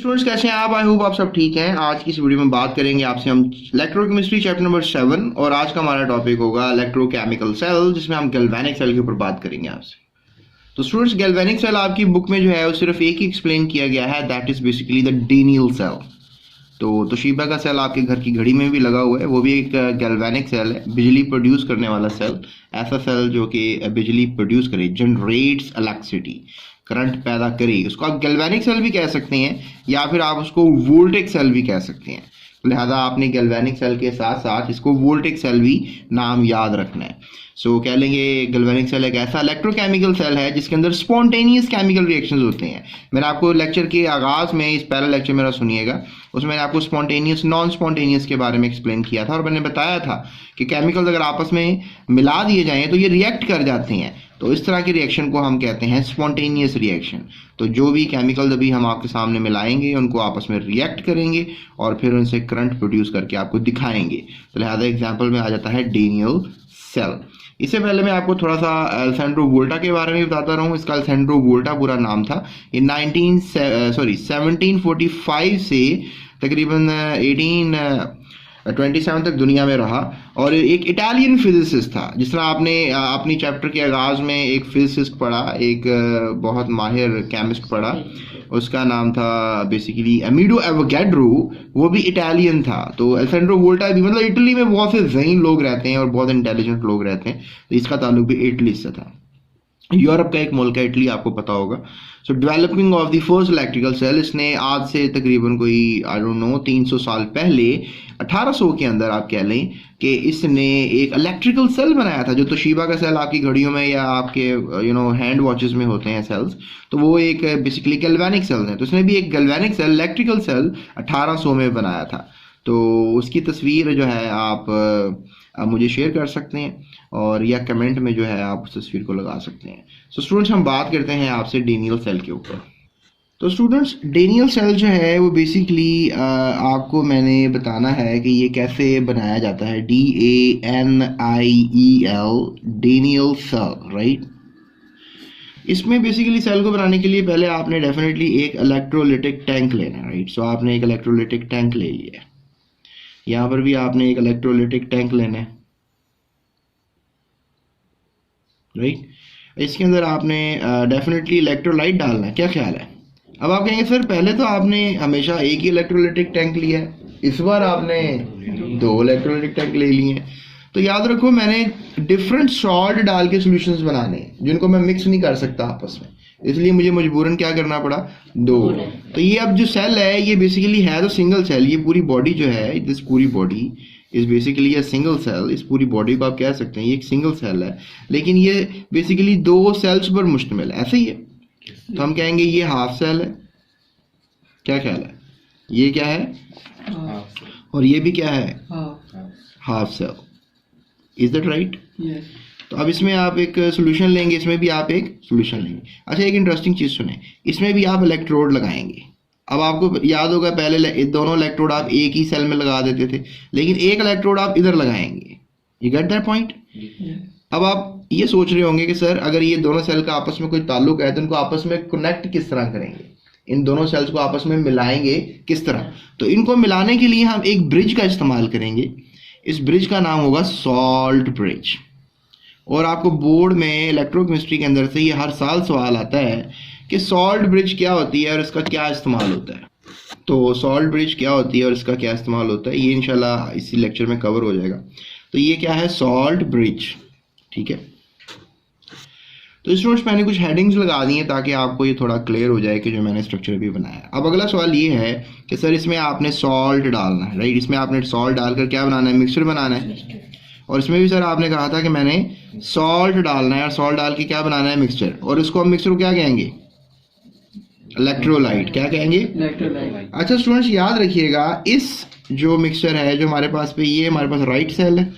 Students कैसे हैं आप? आई होप आप सब ठीक हैं। आज की इस वीडियो में बात करेंगे आपसे हम इलेक्ट्रोकेमिस्ट्री चैप्टर नंबर 7 और आज का हमारा टॉपिक होगा इलेक्ट्रोकेमिकल सेल, जिसमें हम गैल्वेनिक सेल के ऊपर बात करेंगे आपसे। तो स्टूडेंट्स, गैल्वेनिक सेल आपकी बुक में जो है वो सिर्फ एक ही एक्सप्लेन किया गया है, that is basically the Daniell cell. तो तोशीबा का सेल आपके घर की घड़ी में भी लगा हुआ है, वो भी एक गैल्वेनिक सेल है, बिजली प्रोड्यूस करने वाला सेल। ऐसा सेल जो कि बिजली प्रोड्यूस करे, जनरेट्स इलेक्ट्रिसिटी, करंट पैदा करे, उसको आप गैल्वेनिक सेल भी कह सकते हैं या फिर आप उसको वोल्टेक सेल भी कह सकते हैं। लिहाजा आपने गैल्वेनिक सेल के साथ साथ इसको वोल्टेक सेल भी नाम याद रखना है। सो कह लेंगे गैल्वेनिक सेल एक ऐसा इलेक्ट्रोकेमिकल सेल है जिसके अंदर स्पॉन्टेनियस केमिकल रिएक्शंस होते हैं। मैंने आपको लेक्चर के आगाज में, इस पहला लेक्चर मेरा सुनिएगा, उसमें मैंने आपको स्पॉन्टेनियस नॉन स्पॉन्टेनियस के बारे में एक्सप्लेन किया था और मैंने बताया था कि केमिकल्स अगर आपस में मिला दिए जाएं तो ये रिएक्ट कर जाते हैं। तो इस तरह के रिएक्शन को हम कहते हैं स्पॉन्टेनियस रिएक्शन। तो जो भी केमिकल्स अभी हम आपके सामने मिलाएंगे उनको आपस में रिएक्ट करेंगे और फिर उनसे करंट प्रोड्यूस करके आपको दिखाएंगे। तो लिहाजा एग्जाम्पल में आ जाता है डेनियल सेल। इससे पहले मैं आपको थोड़ा सा अल्सेंड्रो वोल्टा के बारे में बताता रहूँ। इसका अल्सेंड्रो वोल्टा पूरा नाम था। ये 1745 से तकरीबन 1827 तक दुनिया में रहा और एक इटालियन फिजिसिस्ट था। जिस तरह आपने अपनी चैप्टर के आगाज में एक फिजिसिस्ट पढ़ा, एक बहुत माहिर केमिस्ट पढ़ा, उसका नाम था बेसिकली अमीडो एवोगैड्रो, वो भी इटालियन था। तो अल्सेंड्रो वोल्टा भी, मतलब इटली में बहुत से ज़हीन लोग रहते हैं और बहुत इंटेलिजेंट लोग रहते हैं, तो इसका ताल्लुक भी इटली से था। यूरोप का एक मुल्क है इटली, आपको पता होगा। So developing of the first electrical cell, इसने आज से तकरीबन कोई आई डोंट नो 300 साल पहले 1800 के अंदर आप कह लें कि इसने एक इलेक्ट्रिकल सेल बनाया था। जो तोशीबा का सेल आपकी घड़ियों में या आपके हैंड वॉचेस में होते हैं सेल्स, तो वो एक बेसिकली गैल्वेनिक सेल है। तो इसने भी एक गैल्वेनिक सेल, इलेक्ट्रिकल सेल 1800 में बनाया था। तो उसकी तस्वीर जो है आप मुझे शेयर कर सकते हैं और या कमेंट में जो है आप उस तस्वीर को लगा सकते हैं। सो स्टूडेंट्स, हम बात करते हैं आपसे डेनियल सेल के ऊपर। तो स्टूडेंट्स, डेनियल सेल जो है वो बेसिकली आपको मैंने बताना है कि ये कैसे बनाया जाता है। DANIEL, Daniell cell, right. इसमें बेसिकली सेल को बनाने के लिए पहले आपने डेफिनेटली एक इलेक्ट्रोलिटिक टैंक लेना है, राइट। सो आपने एक इलेक्ट्रोलिटिक टैंक ले लिया है। यहाँ पर भी आपने एक इलेक्ट्रोलिटिक टैंक लेना है, राइट। इसके अंदर आपने डेफिनेटली इलेक्ट्रोलाइट डालना है। क्या ख्याल है? अब आप कहेंगे सर पहले तो आपने हमेशा एक ही इलेक्ट्रोलिटिक टैंक लिया है, इस बार आपने 2 इलेक्ट्रोलिटिक टैंक ले लिए हैं। तो याद रखो, मैंने डिफरेंट सॉल्ट डाल के सॉल्यूशंस बनाने हैं जिनको मैं मिक्स नहीं कर सकता आपस में, इसलिए मुझे मजबूरन क्या करना पड़ा, 2। तो ये अब जो सेल है ये बेसिकली है तो सिंगल सेल। ये पूरी बॉडी जो है, दिस पूरी body is basically a single cell. इस पूरी बॉडी को आप कह सकते हैं ये एक सिंगल सेल है, लेकिन ये बेसिकली 2 सेल्स पर मुश्तमिल है, ऐसे ही है। तो हम कहेंगे ये हाफ सेल है। क्या ख्याल है? ये क्या है? और ये भी क्या है? Half cell. Is that right? तो अब इसमें आप एक सोल्यूशन लेंगे, इसमें भी आप एक सोल्यूशन लेंगे। अच्छा, एक इंटरेस्टिंग चीज़ सुने, इसमें भी आप इलेक्ट्रोड लगाएंगे। अब आपको याद होगा पहले दोनों इलेक्ट्रोड आप एक ही सेल में लगा देते थे, लेकिन एक इलेक्ट्रोड आप इधर लगाएंगे। You get that point? अब आप ये सोच रहे होंगे कि सर अगर ये दोनों सेल का आपस में कोई ताल्लुक है तो इनको आपस में कनेक्ट किस तरह करेंगे, इन दोनों सेल्स को आपस में मिलाएंगे किस तरह? तो इनको मिलाने के लिए हम एक ब्रिज का इस्तेमाल करेंगे। इस ब्रिज का नाम होगा सॉल्ट ब्रिज। और आपको बोर्ड में इलेक्ट्रोकेमिस्ट्री के अंदर से ये हर साल सवाल आता है कि सॉल्ट ब्रिज क्या होती है और इसका क्या इस्तेमाल होता है। तो सॉल्ट ब्रिज क्या होती है और इसका क्या इस्तेमाल होता है, ये इंशाल्लाह इसी लेक्चर में कवर हो जाएगा। तो ये क्या है? सॉल्ट ब्रिज, ठीक है। तो स्टूडेंट्स, मैंने कुछ हेडिंग्स लगा दी हैं ताकि आपको ये थोड़ा क्लियर हो जाए कि जो मैंने स्ट्रक्चर भी बनाया। अब अगला सवाल ये है कि सर इसमें आपने सॉल्ट डालना है, राइट। इसमें आपने सॉल्ट डालकर क्या बनाना है? मिक्सचर बनाना है। और इसमें भी सर आपने कहा था कि मैंने सॉल्ट डालना है और सॉल्ट डाल के क्या बनाना है? मिक्सचर। और इसको हम मिक्सचर को क्या कहेंगे? इलेक्ट्रोलाइट। क्या कहेंगे? इलेक्ट्रोलाइट। अच्छा स्टूडेंट्स, याद रखिएगा, इस जो मिक्सचर है जो हमारे पास पे, ये हमारे पास राइट सेल है,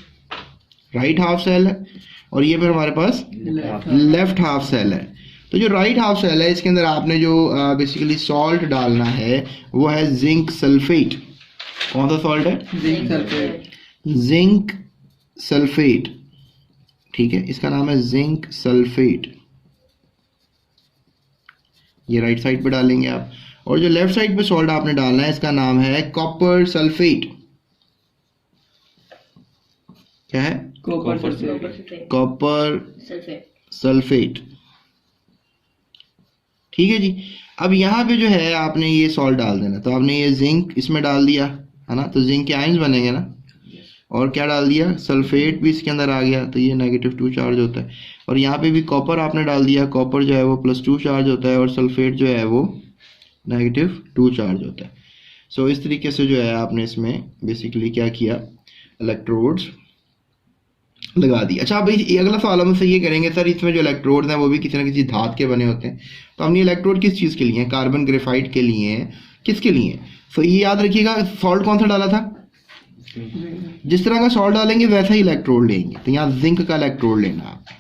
राइट हाफ सेल है, और ये फिर हमारे पास लेफ्ट हाफ सेल है। तो जो राइट हाफ सेल है इसके अंदर आपने जो बेसिकली सॉल्ट डालना है वो है जिंक सल्फेट। कौन सा सॉल्ट है? Zinc sulphate. जिंक सल्फेट, ठीक है, इसका नाम है जिंक सल्फेट। ये राइट साइड पे डालेंगे आप। और जो लेफ्ट साइड पे सॉल्ट आपने डालना है इसका नाम है कॉपर सल्फेट। क्या है? Copper sulphate. Copper sulphate. Sulphate. ठीक है जी। अब यहाँ पे जो है आपने ये सॉल्ट डाल देना, तो आपने ये जिंक इसमें डाल दिया है ना, तो जिंक के आयंस बनेंगे ना, और क्या डाल दिया, सल्फेट भी इसके अंदर आ गया, तो ये -2 चार्ज होता है। और यहाँ पे भी कॉपर आपने डाल दिया, कॉपर जो है वो +2 चार्ज होता है, और सल्फेट जो है वो -2 चार्ज होता है। सो इस तरीके से जो है आपने इसमें बेसिकली क्या किया, इलेक्ट्रोड्स लगा दिया। अच्छा भाई, ये अगला सवाल हम से ये करेंगे, सर इसमें जो इलेक्ट्रोड्स हैं वो भी किसी न किसी धात के बने होते हैं, तो हमने इलेक्ट्रोड किस चीज़ के लिए हैं, कार्बन ग्रेफाइट के लिए हैं, किसके लिए हैं? तो ये याद रखिएगा, सॉल्ट कौन सा डाला था, जिस तरह का सॉल्ट डालेंगे वैसा ही इलेक्ट्रोड लेंगे, तो यहाँ जिंक का इलेक्ट्रोड लेना है आपने।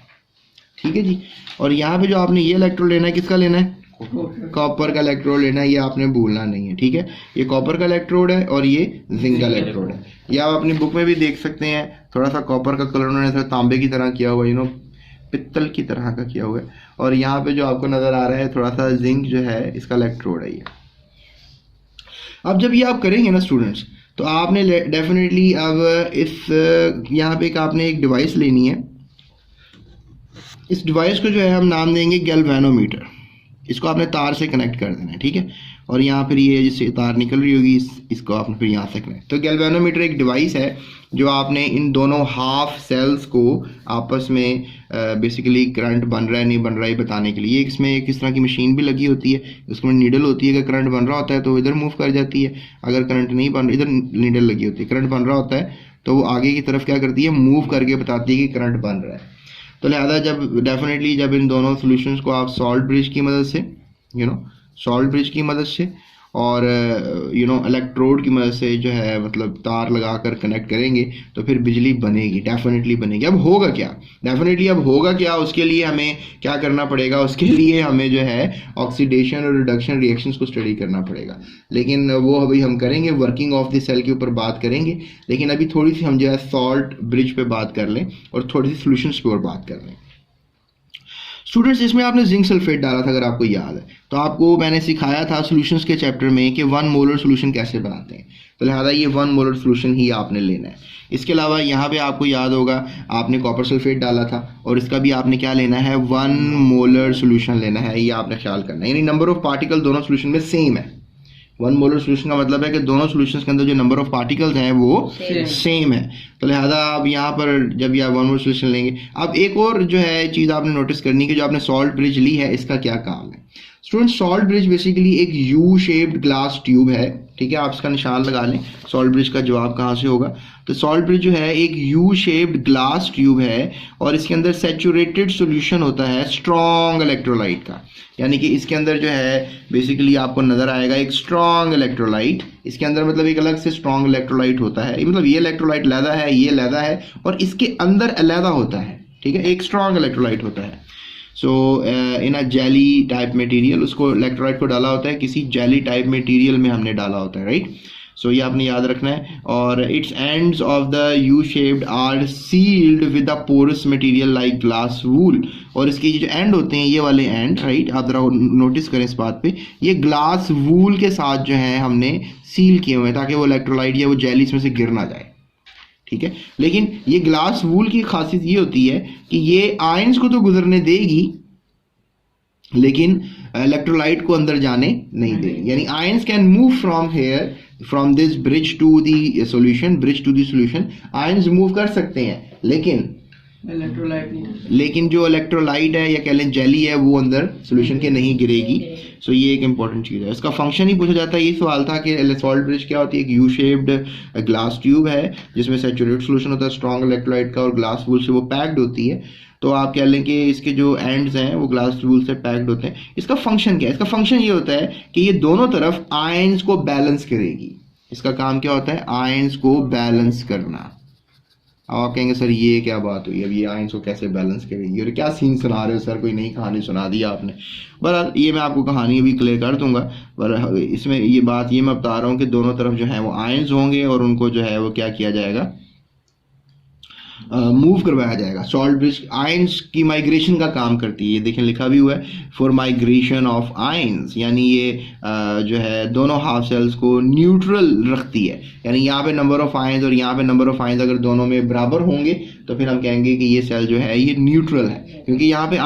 ठीक है जी। और यहाँ पे जो आपने ये इलेक्ट्रोड लेना है, किसका लेना है, कॉपर का इलेक्ट्रोड लेना है, ये आपने भूलना नहीं है। ठीक है, ये कॉपर का इलेक्ट्रोड है और ये जिंक का इलेक्ट्रोड है। ये आप अपनी बुक में भी देख सकते हैं, थोड़ा सा कॉपर का कलर उन्होंने तांबे की तरह किया हुआ है, पित्तल की तरह का किया हुआ है, और यहाँ पे जो आपको नजर आ रहा है थोड़ा सा जिंक जो है इसका इलेक्ट्रोड है ये। अब जब ये आप करेंगे ना स्टूडेंट्स, तो आपने डेफिनेटली अब इस यहाँ पे आपने एक डिवाइस लेनी है। इस डिवाइस को जो है हम नाम देंगे गैल्वेनोमीटर। इसको आपने तार से कनेक्ट कर देना है। ठीक है, और यहाँ फिर ये जिससे तार निकल रही होगी इसको आपने फिर यहाँ से कनेक्ट। तो गैल्वेनोमीटर एक डिवाइस है जो आपने इन दोनों हाफ सेल्स को आपस में बेसिकली करंट बन रहा है नहीं बन रहा है बताने के लिए, इसमें एक इस तरह की मशीन भी लगी होती है, उसमें नीडल होती है। अगर करंट बन रहा होता है तो इधर मूव कर जाती है, अगर करंट नहीं बन इधर नीडल लगी होती है, करंट बन रहा होता है तो वो आगे की तरफ क्या करती है, मूव करके बताती है कि करंट बन रहा है। तो लिहाजा जब इन दोनों सॉल्यूशंस को आप सॉल्ट ब्रिज की मदद से सॉल्ट ब्रिज की मदद से और इलेक्ट्रोड की मदद से जो है मतलब तार लगाकर कनेक्ट करेंगे तो फिर बिजली बनेगी, डेफिनेटली बनेगी। अब होगा क्या, उसके लिए हमें क्या करना पड़ेगा, उसके लिए हमें जो है ऑक्सीडेशन और रिडक्शन रिएक्शंस को स्टडी करना पड़ेगा, लेकिन वो अभी हम करेंगे, वर्किंग ऑफ द सेल के ऊपर बात करेंगे। लेकिन अभी थोड़ी सी हम जो है सॉल्ट ब्रिज पे बात कर लें और थोड़ी सी सोल्यूशंस पे और बात कर लें। स्टूडेंट्स, इसमें आपने जिंक सल्फेट डाला था, अगर आपको याद है, तो आपको मैंने सिखाया था सॉल्यूशंस के चैप्टर में कि 1 मोलर सॉल्यूशन कैसे बनाते हैं, तो लिहाजा ये 1 मोलर सॉल्यूशन ही आपने लेना है। इसके अलावा यहाँ पे आपको याद होगा आपने कॉपर सल्फेट डाला था और इसका भी आपने क्या लेना है, 1 मोलर सॉल्यूशन लेना है, ये आपने ख्याल करना है। यानी नंबर ऑफ पार्टिकल दोनों सॉल्यूशन में सेम है। 1 मोलर सॉल्यूशन का मतलब है कि दोनों सॉल्यूशंस के अंदर जो नंबर ऑफ पार्टिकल्स हैं वो सेम है। तो लिहाजा आप यहाँ पर जब ये 1 मोलर सॉल्यूशन लेंगे, अब एक और जो है चीज़ आपने नोटिस करनी कि जो आपने सॉल्ट ब्रिज ली है इसका क्या काम है। स्टूडेंट, सॉल्ट ब्रिज बेसिकली एक यू शेप्ड ग्लास ट्यूब है। ठीक है, आप इसका निशान लगा लें, सॉल्ट ब्रिज का जवाब कहाँ से होगा। तो सॉल्ट ब्रिज जो है एक यू शेप्ड ग्लास ट्यूब है और इसके अंदर सैचुरेटेड सॉल्यूशन होता है स्ट्रॉन्ग इलेक्ट्रोलाइट का। यानी कि इसके अंदर जो है बेसिकली आपको नजर आएगा एक स्ट्रॉन्ग इलेक्ट्रोलाइट, इसके अंदर मतलब एक अलग से स्ट्रॉन्ग इलेक्ट्रोलाइट होता है, मतलब ये इलेक्ट्रोलाइट अलहदा है, ये अलहदा है और इसके अंदर अलहदा होता है। ठीक है, एक स्ट्रॉन्ग इलेक्ट्रोलाइट होता है। सो इन अ जेली टाइप मटेरियल, उसको इलेक्ट्रोलाइट को डाला होता है किसी जेली टाइप मटेरियल में हमने डाला होता है, राइट। सो ये आपने याद रखना है। और its ends of the U shaped are sealed with a porous material like glass wool, और इसके जो एंड होते हैं ये वाले एंड, राइट, आप जरा नोटिस करें इस बात पे, ये ग्लास वूल के साथ जो है हमने सील किए हुए हैं ताकि वो इलेक्ट्रोलाइट या वो जेली इसमें से गिर ना जाए। ठीक है, लेकिन ये ग्लास वूल की खासियत ये होती है कि ये आयंस को तो गुजरने देगी लेकिन इलेक्ट्रोलाइट को अंदर जाने नहीं देगी। यानी ions can move from this bridge to the solution, ions move कर सकते हैं लेकिन इलेक्ट्रोलाइट नहीं, लेकिन जो इलेक्ट्रोलाइट है या कह लें जेली है वो अंदर सॉल्यूशन के नहीं गिरेगी। सो ये एक इंपॉर्टेंट चीज़ है। इसका फंक्शन ही पूछा जाता है, ये सवाल था कि सॉल्ट ब्रिज क्या होती है। एक यू शेप्ड ग्लास ट्यूब है जिसमें सैचुरेटेड सॉल्यूशन होता है स्ट्रॉन्ग इलेक्ट्रोलाइट का और ग्लास वूल से वो पैक्ड होती है। तो आप कह लें कि इसके जो एंड्स हैं वो ग्लास वूल से पैक्ड होते हैं। इसका फंक्शन क्या है, इसका फंक्शन ये होता है कि ये दोनों तरफ आयंस को बैलेंस करेगी। इसका काम क्या होता है, आयंस को बैलेंस करना। अब आप कहेंगे सर ये क्या बात हुई, अब ये आयंस को कैसे बैलेंस करेगी और क्या सीन सुना रहे हो सर, कोई नई कहानी सुना दी आपने। बहरहाल ये मैं आपको कहानी अभी क्लियर कर दूंगा, पर इसमें ये बात ये मैं बता रहा हूँ कि दोनों तरफ जो है वो आयंस होंगे और उनको जो है वो क्या किया जाएगा, मूव करवाया जाएगा। सॉल्ट ब्रिज आयंस की माइग्रेशन का काम करती है, ये देखें लिखा भी हुआ है फॉर माइग्रेशन ऑफ आयंस, यानी ये जो है दोनों हाफ सेल्स को न्यूट्रल रखती है। यानी यहाँ पे नंबर ऑफ आयंस और यहाँ पे नंबर ऑफ आयंस अगर दोनों में बराबर होंगे तो फिर हम कहेंगे कि ये सेल जो है ये न्यूट्रल है, क्योंकि यहाँ पे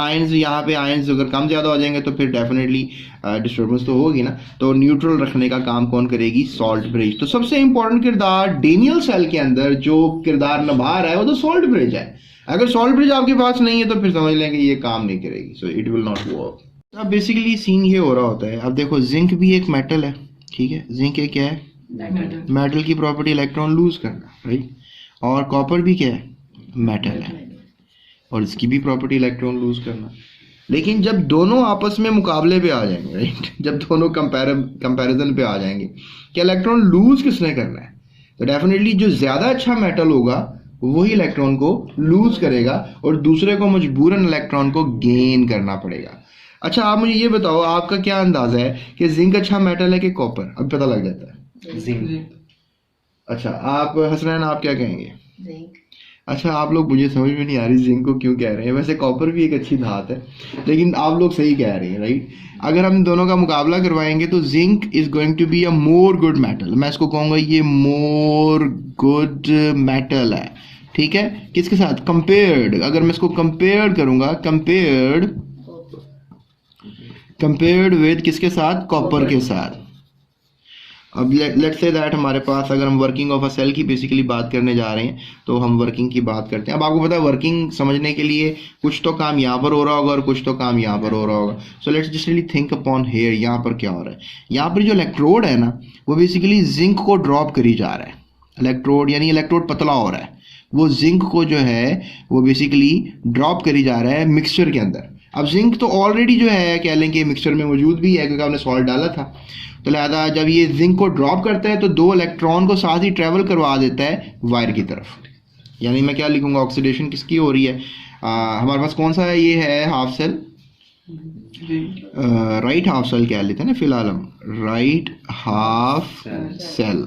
आयंस अगर कम ज़्यादा हो जाएंगे तो फिर डेफिनेटली डिस्टर्बेंस तो होगी ना। तो न्यूट्रल रखने का काम कौन करेगी? Salt bridge. तो सबसे इंपॉर्टेंट किरदार डेनियल सेल के अंदर जो किरदार निभा रहा है वो तो सॉल्ट ब्रिज है। अगर सॉल्ट ब्रिज आपके पास नहीं है तो फिर समझ लेंगे ये काम नहीं करेगी, so it will not work. अब बेसिकली सीन ये हो रहा होता है, अब देखो जिंक भी एक मेटल है, ठीक है, जिंक एक क्या है? मेटल की प्रॉपर्टी इलेक्ट्रॉन लूज करना, राइट। और कॉपर भी क्या है? मेटल है, और इसकी भी प्रॉपर्टी इलेक्ट्रॉन लूज करना। लेकिन जब दोनों आपस में मुकाबले पे आ जाएंगे, राइट, जब दोनों कंपैरिजन पे आ जाएंगे कि इलेक्ट्रॉन लूज किसने करना है, तो डेफिनेटली जो ज्यादा अच्छा मेटल होगा वही इलेक्ट्रॉन को लूज करेगा और दूसरे को मजबूरन इलेक्ट्रॉन को गेन करना पड़ेगा। अच्छा, आप मुझे ये बताओ, आपका क्या अंदाजा है कि जिंक अच्छा मेटल है कि कॉपर? अब पता लग जाता है जिंक। अच्छा, आप हसनैन आप क्या कहेंगे? जिंक। अच्छा, आप लोग, मुझे समझ में नहीं आ रही जिंक को क्यों कह रहे हैं। वैसे कॉपर भी एक अच्छी धात है, लेकिन आप लोग सही कह रहे हैं, राइट। अगर हम दोनों का मुकाबला करवाएंगे तो zinc is going to be a more good metal. मैं इसको कहूँगा ये मोर गुड मेटल है, ठीक है। किसके साथ? कंपेयर्ड। अगर मैं इसको कंपेयर करूंगा, कंपेयर्ड विद किसके साथ? कॉपर के साथ। अब लेट्स से दैट हमारे पास, अगर हम वर्किंग ऑफ अ सेल की बेसिकली बात करने जा रहे हैं तो हम वर्किंग की बात करते हैं। अब आपको पता है वर्किंग समझने के लिए कुछ तो काम यहाँ पर हो रहा होगा और कुछ तो काम यहाँ पर हो रहा होगा। So let's just really think upon here, यहाँ पर क्या हो रहा है? यहाँ पर जो इलेक्ट्रोड है ना वो बेसिकली जिंक को ड्रॉप करी जा रहा है। इलेक्ट्रोड यानी इलेक्ट्रोड पतला हो रहा है, वो जिंक को जो है वो बेसिकली ड्रॉप करी जा रहा है मिक्सचर के अंदर। अब जिंक तो ऑलरेडी जो है कह लें कि मिक्सचर में मौजूद भी है क्योंकि आपने सॉल्ट डाला था, तो लिहाजा जब ये जिंक को ड्रॉप करता है तो दो इलेक्ट्रॉन को साथ ही ट्रेवल करवा देता है वायर की तरफ। यानी मैं क्या लिखूंगा? ऑक्सीडेशन किसकी हो रही है? हमारे पास कौन सा है? ये है half cell, right half cell कह लेते हैं ना फिलहाल हम, right half cell,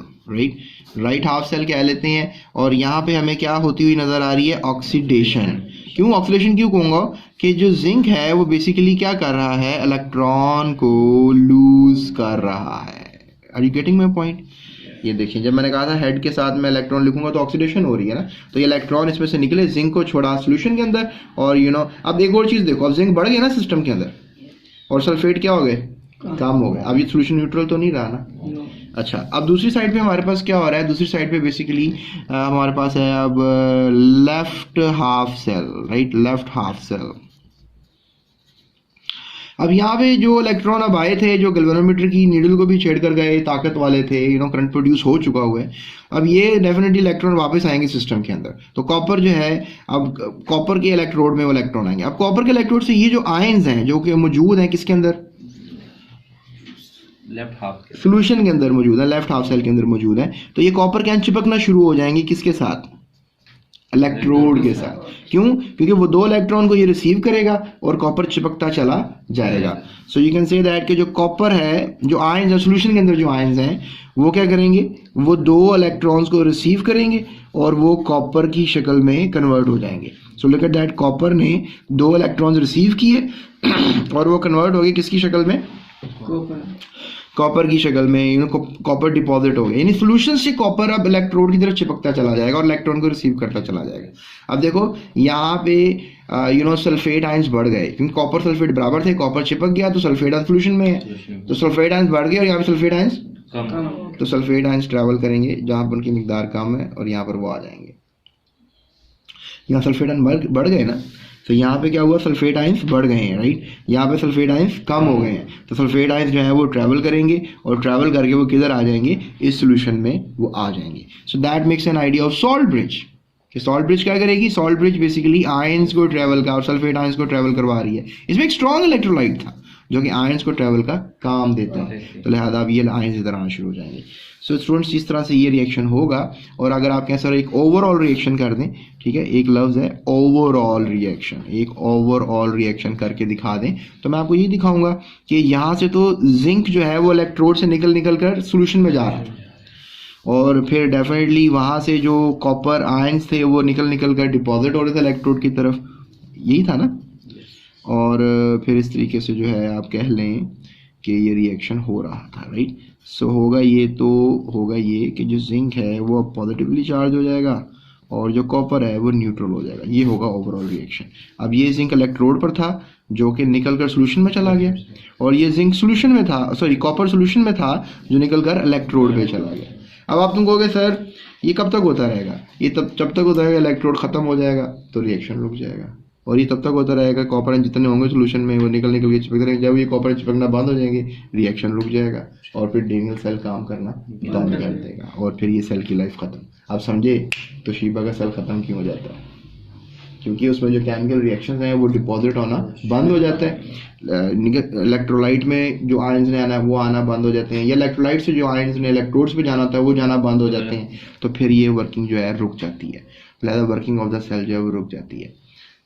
right half cell कह लेते हैं। और यहाँ पे हमें क्या होती हुई नजर आ रही है? ऑक्सीडेशन। क्यों ऑक्सीडेशन क्यों कहूँगा? कि जो जिंक है वो बेसिकली क्या कर रहा है? इलेक्ट्रॉन को लूज कर रहा है। Are you getting my point? ये देखिए, जब मैंने कहा था हेड के साथ मैं इलेक्ट्रॉन लिखूंगा तो ऑक्सीडेशन हो रही है ना, तो ये इलेक्ट्रॉन इसमें से निकले, जिंक को छोड़ा सोल्यूशन के अंदर, और अब एक और चीज देखो, अब जिंक बढ़ गया ना सिस्टम के अंदर और सल्फेट क्या हो गए? कम हो गए। अब ये सोल्यूशन न्यूट्रल तो नहीं रहा ना। अच्छा, अब दूसरी साइड पे हमारे पास क्या हो रहा है? दूसरी साइड पे बेसिकली हमारे पास है अब left half cell, right, left half cell. अब यहाँ पे जो इलेक्ट्रॉन अब आए थे, जो गैल्वेनोमीटर की नीडल को भी छेड़ कर गए, ताकत वाले थे, करंट प्रोड्यूस हो चुका हुआ है। अब ये डेफिनेटली इलेक्ट्रॉन वापस आएंगे सिस्टम के अंदर, तो कॉपर जो है, अब कॉपर के इलेक्ट्रोड में वो इलेक्ट्रॉन आएंगे। अब कॉपर के इलेक्ट्रोड से ये जो आयंस हैं जो कि मौजूद हैं किसके अंदर? लेफ्ट हाफ सोल्यूशन के अंदर मौजूद है, लेफ्ट हाफ सेल के अंदर मौजूद है। तो ये कॉपर कैन चिपकना शुरू हो जाएंगे किसके साथ? इलेक्ट्रोड के साथ। क्यों? क्योंकि वो दो इलेक्ट्रॉन को ये रिसीव करेगा और कॉपर चिपकता चला जाएगा। So you can say that कि जो कॉपर है, जो आयंस है सोल्यूशन के अंदर, जो आयंस हैं वो क्या करेंगे? वो दो इलेक्ट्रॉन्स को रिसीव करेंगे और वो कॉपर की शक्ल में कन्वर्ट हो जाएंगे। So look at that, copper ने दो इलेक्ट्रॉन्स रिसीव किए और वो कन्वर्ट हो गए किसकी शक्ल में? कॉपर की शक्ल में, कॉपर डिपॉजिट हो गया। यानी सोल्यूशन से कॉपर अब इलेक्ट्रोड की तरफ चिपकता चला जाएगा और इलेक्ट्रॉन को रिसीव करता चला जाएगा। अब देखो यहाँ पे सल्फेट आयंस बढ़ गए क्योंकि कॉपर सल्फेट बराबर थे, कॉपर चिपक गया तो सल्फेट आयंस सोल्यूशन में है, तो सल्फेट आयंस बढ़ गए और यहाँ पे सल्फेट आयंस कम, तो सल्फेट आयंस ट्रैवल करेंगे जहाँ पर उनकी मिकदार कम है और यहाँ पर वो आ जाएंगे। यहाँ सल्फेट आयंस बढ़ गए ना, तो यहाँ पे क्या हुआ? सल्फेट आयंस बढ़ गए हैं, राइट। यहाँ पे सल्फेट आयंस कम हो गए हैं, तो सल्फेट आयंस जो है वो ट्रैवल करेंगे और ट्रैवल करके वो किधर आ जाएंगे? इस सोल्यूशन में वो आ जाएंगे। So that makes an idea of salt bridge. कि सॉल्ट ब्रिज क्या करेगी? सॉल्ट ब्रिज बेसिकली आयंस को ट्रैवल का और सल्फेट आयंस को ट्रैवल करवा रही है। इसमें एक स्ट्रॉन्ग इलेक्ट्रोलाइट था जो कि आयंस को ट्रैवल का काम देता है, तो लिहाजा अब ये आयंस इधर आना शुरू हो जाएंगे। सो स्टूडेंट्स, इस तरह से ये रिएक्शन होगा। और अगर आप कहें सर एक ओवरऑल रिएक्शन कर दें, ठीक है, एक लफ्ज़ है ओवरऑल रिएक्शन, एक ओवरऑल रिएक्शन करके दिखा दें, तो मैं आपको ये दिखाऊंगा कि यहाँ से तो जिंक जो है वो इलेक्ट्रोड से निकल कर सोल्यूशन में जा रहा है और फिर डेफिनेटली वहाँ से जो कॉपर आयंस थे वो निकल कर डिपॉजिट हो रहे थे इलेक्ट्रोड की तरफ, यही था ना। और फिर इस तरीके से जो है आप कह लें कि ये रिएक्शन हो रहा था, राइट। सो होगा ये, तो होगा ये कि जो जिंक है वो अब पॉजिटिवली चार्ज हो जाएगा और जो कॉपर है वो न्यूट्रल हो जाएगा। ये होगा ओवरऑल रिएक्शन। अब ये जिंक इलेक्ट्रोड पर था जो कि निकल कर सोल्यूशन में चला गया, और ये जिंक सोल्यूशन में था, सॉरी कॉपर सोल्यूशन में था जो निकल कर इलेक्ट्रोड में चला गया। अब आप तुम कहोगे सर ये कब तक होता रहेगा? ये तब जब तक होता रहेगा इलेक्ट्रोड खत्म हो जाएगा तो रिएक्शन रुक जाएगा, और ये तब तक होता रहेगा कॉपर जितने होंगे सोल्यूशन में वो निकल के चिपकते रहेंगे। जब ये कॉपर चिपकना बंद हो जाएंगे रिएक्शन रुक जाएगा और फिर डेनियल सेल काम करना बंद कर देगा और फिर ये सेल की लाइफ खत्म। आप समझे तो शीबा का सेल खत्म क्यों हो जाता है? क्योंकि उसमें जो केमिकल रिएक्शंस हैं वो डिपॉजिट होना बंद हो जाता है। इलेक्ट्रोलाइट में जो आयंस ने आना है वो आना बंद हो जाते हैं, या इलेक्ट्रोलाइट से जो आयंस ने इलेक्ट्रोड्स पे जाना होता है वो जाना बंद हो जाते हैं। तो फिर ये वर्किंग जो है रुक जाती है, वर्किंग ऑफ द सेल जो है वो रुक जाती है।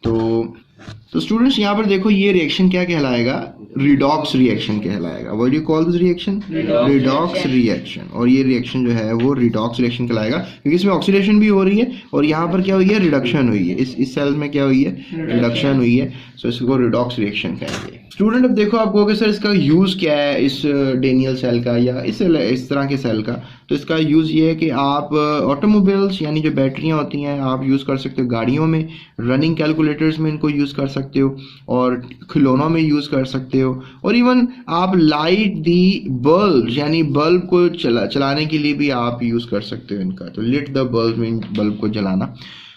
तो स्टूडेंट्स यहाँ पर देखो ये रिएक्शन क्या कहलाएगा? रिडॉक्स रिएक्शन कहलाएगा। What do you call this reaction? Redox reaction. और ये रिएक्शन जो है वो रिडॉक्स रिएक्शन कहलाएगा क्योंकि इसमें ऑक्सीडेशन भी हो रही है और यहाँ पर क्या हुई है? रिडक्शन हुई है। इस सेल में क्या हुई है? रिडक्शन हुई है। सो इसको रिडॉक्स रिएक्शन कहेंगे। स्टूडेंट अब देखो आप कहोगे सर इसका यूज़ क्या है इस डेनियल सेल का या इस तरह के सेल का? तो इसका यूज़ ये है कि आप ऑटोमोबाइल्स यानी जो बैटरियाँ होती हैं आप यूज़ कर सकते हो गाड़ियों में, रनिंग कैलकुलेटर्स में इनको यूज़ कर सकते हो और खिलौनों में यूज़ कर सकते हो, और इवन आप लाइट दी बल्ब यानी बल्ब को चलाने के लिए भी आप यूज़ कर सकते हो इनका। तो lit the bulb mean bulb को जलाना।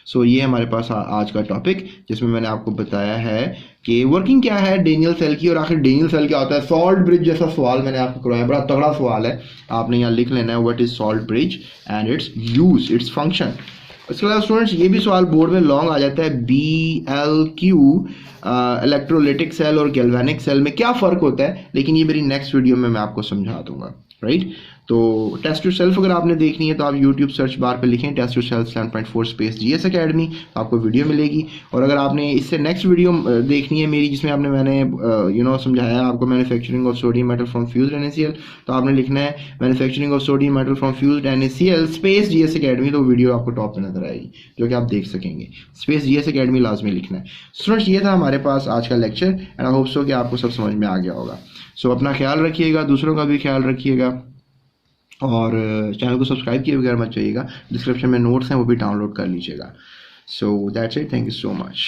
सो ये हमारे पास आज का टॉपिक जिसमें मैंने आपको बताया है कि वर्किंग क्या है डेनियल सेल की और आखिर डेनियल सेल क्या होता है। सॉल्ट ब्रिज जैसा सवाल मैंने आपको करवाया, बड़ा तगड़ा सवाल है, आपने यहाँ लिख लेना है what is salt bridge and it's use, its function. इसके अलावा स्टूडेंट्स ये भी सवाल बोर्ड में लॉन्ग आ जाता है, BLQ इलेक्ट्रोलिटिक सेल और गैल्वेनिक सेल में क्या फ़र्क होता है, लेकिन ये मेरी नेक्स्ट वीडियो में मैं आपको समझा दूंगा, राइट। तो टेस्ट योरसेल्फ अगर आपने देखनी है तो आप YouTube सर्च बार पे लिखें test yourself 7.4 space GS academy, आपको वीडियो मिलेगी। और अगर आपने इससे नेक्स्ट वीडियो देखनी है मेरी जिसमें मैंने समझाया आपको manufacturing of sodium metal from fused NaCl, तो आपने लिखना है manufacturing of sodium metal from fused NaCl space GS academy, तो वीडियो आपको टॉप पे नजर आएगी जो कि आप देख सकेंगे। स्पेस GS अकेडमी लाजमी लिखना है। स्टूडेंट्स ये था हमारे पास आज का lecture and I hope so कि आपको सब समझ में आ गया होगा। सो अपना ख्याल रखिएगा, दूसरों का भी ख्याल रखिएगा और चैनल को सब्सक्राइब किए बगैर मत जाइएगा। डिस्क्रिप्शन में नोट्स हैं वो भी डाउनलोड कर लीजिएगा। So that's it, thank you so much.